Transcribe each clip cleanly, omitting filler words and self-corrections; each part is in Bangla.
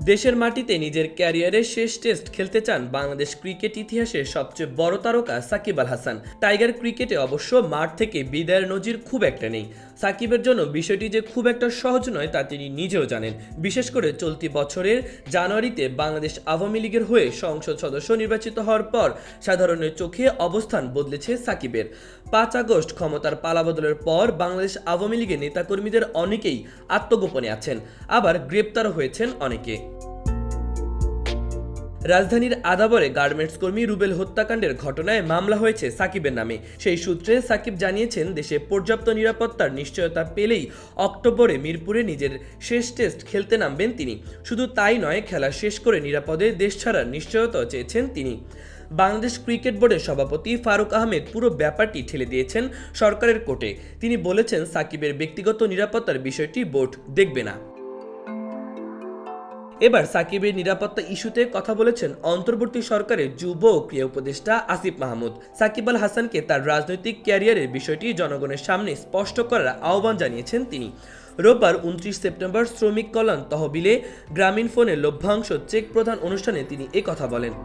দেশের মাটিতে নিজের ক্যারিয়ারের শেষ টেস্ট খেলতে চান বাংলাদেশ ক্রিকেট ইতিহাসের সবচেয়ে বড় তারকা সাকিব আল হাসান। টাইগার ক্রিকেটে অবশ্য মাঠ থেকে বিদায়ের নজির খুব একটা নেই। সাকিবের জন্য বিষয়টি যে খুব একটা সহজ নয় তা তিনি নিজেও জানেন। বিশেষ করে চলতি বছরের জানুয়ারিতে বাংলাদেশ আওয়ামী লীগের হয়ে সংসদ সদস্য নির্বাচিত হওয়ার পর সাধারণের চোখে অবস্থান বদলেছে সাকিবের। 5 আগস্ট ক্ষমতার পালাবদলের পর বাংলাদেশ আওয়ামী লীগের নেতাকর্মীদের অনেকেই আত্মগোপনে আছেন, আবার গ্রেপ্তারও হয়েছেন অনেকে। রাজধানীর আদাবরে গার্মেন্টস কর্মী রুবেল হত্যাকাণ্ডের ঘটনায় মামলা হয়েছে সাকিবের নামে। সেই সূত্রে সাকিব জানিয়েছেন, দেশে পর্যাপ্ত নিরাপত্তার নিশ্চয়তা পেলেই অক্টোবরে মিরপুরে নিজের শেষ টেস্ট খেলতে নামবেন তিনি। শুধু তাই নয়, খেলা শেষ করে নিরাপদে দেশ ছাড়ার নিশ্চয়তাও চেয়েছেন তিনি। বাংলাদেশ ক্রিকেট বোর্ডের সভাপতি ফারুক আহমেদ পুরো ব্যাপারটি ঠেলে দিয়েছেন সরকারের কোর্টে। তিনি বলেছেন, সাকিবের ব্যক্তিগত নিরাপত্তার বিষয়টি বোর্ড দেখবে না। এবার সাকিবের নিরাপত্তা ইস্যুতে কথা বলেছেন অন্তর্বর্তী সরকারের যুব ও ক্রীড়া উপদেষ্টা আসিফ মাহমুদ। সাকিব আল হাসানকে তার রাজনৈতিক ক্যারিয়ারের বিষয়টি জনগণের সামনে স্পষ্ট করার আহ্বান জানিয়েছেন তিনি। রোববার 29 সেপ্টেম্বর শ্রমিক কল্যাণ তহবিলে গ্রামীণ ফোনের লভ্যাংশ চেক প্রদান অনুষ্ঠানে তিনি কথা বলেন।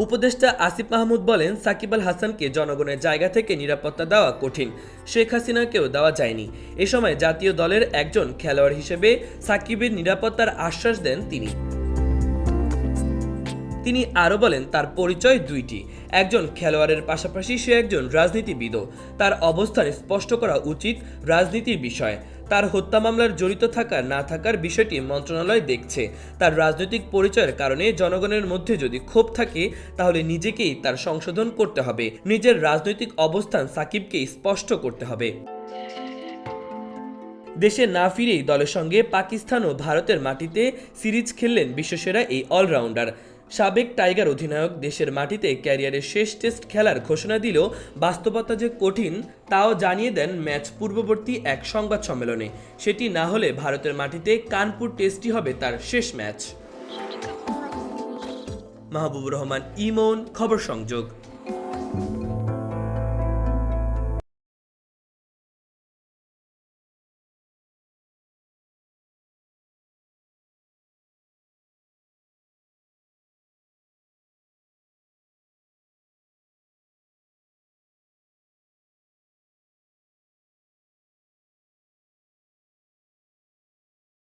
উপদেষ্টা আসিফ মাহমুদ বলেন, সাকিব আল হাসানকে জনগণের জায়গা থেকে নিরাপত্তা দেওয়া কঠিন, শেখ হাসিনাকেও দেওয়া যায়নি। এ সময় জাতীয় দলের একজন খেলোয়াড় হিসেবে সাকিবের নিরাপত্তার আশ্বাস দেন তিনি। তিনি আরও বলেন, তার পরিচয় দুইটি, একজন খেলোয়াড়ের পাশাপাশি সে একজন রাজনীতিবিদও। তার অবস্থান স্পষ্ট করা উচিত রাজনীতির বিষয়। তার হত্যা মামলার জড়িত থাকা না থাকার বিষয়টি মন্ত্রণালয় দেখছে। তার রাজনৈতিক পরিচয়ের কারণে জনগণের মধ্যে যদি ক্ষোভ থাকে তাহলে নিজেকেই তার সংশোধন করতে হবে। নিজের রাজনৈতিক অবস্থান সাকিবকে স্পষ্ট করতে হবে। দেশে না ফিরেই দলের সঙ্গে পাকিস্তান ও ভারতের মাটিতে সিরিজ খেললেন বিশ্বসেরা এই অলরাউন্ডার। সাবেক টাইগার অধিনায়ক দেশের মাটিতে ক্যারিয়ারের শেষ টেস্ট খেলার ঘোষণা দিলেও বাস্তবতা যে কঠিন তাও জানিয়ে দেন ম্যাচ পূর্ববর্তী এক সংবাদ সম্মেলনে। সেটি না হলে ভারতের মাটিতে কানপুর টেস্টই হবে তার শেষ ম্যাচ। মাহবুবুর রহমান, ইমন, খবর সংযোগ।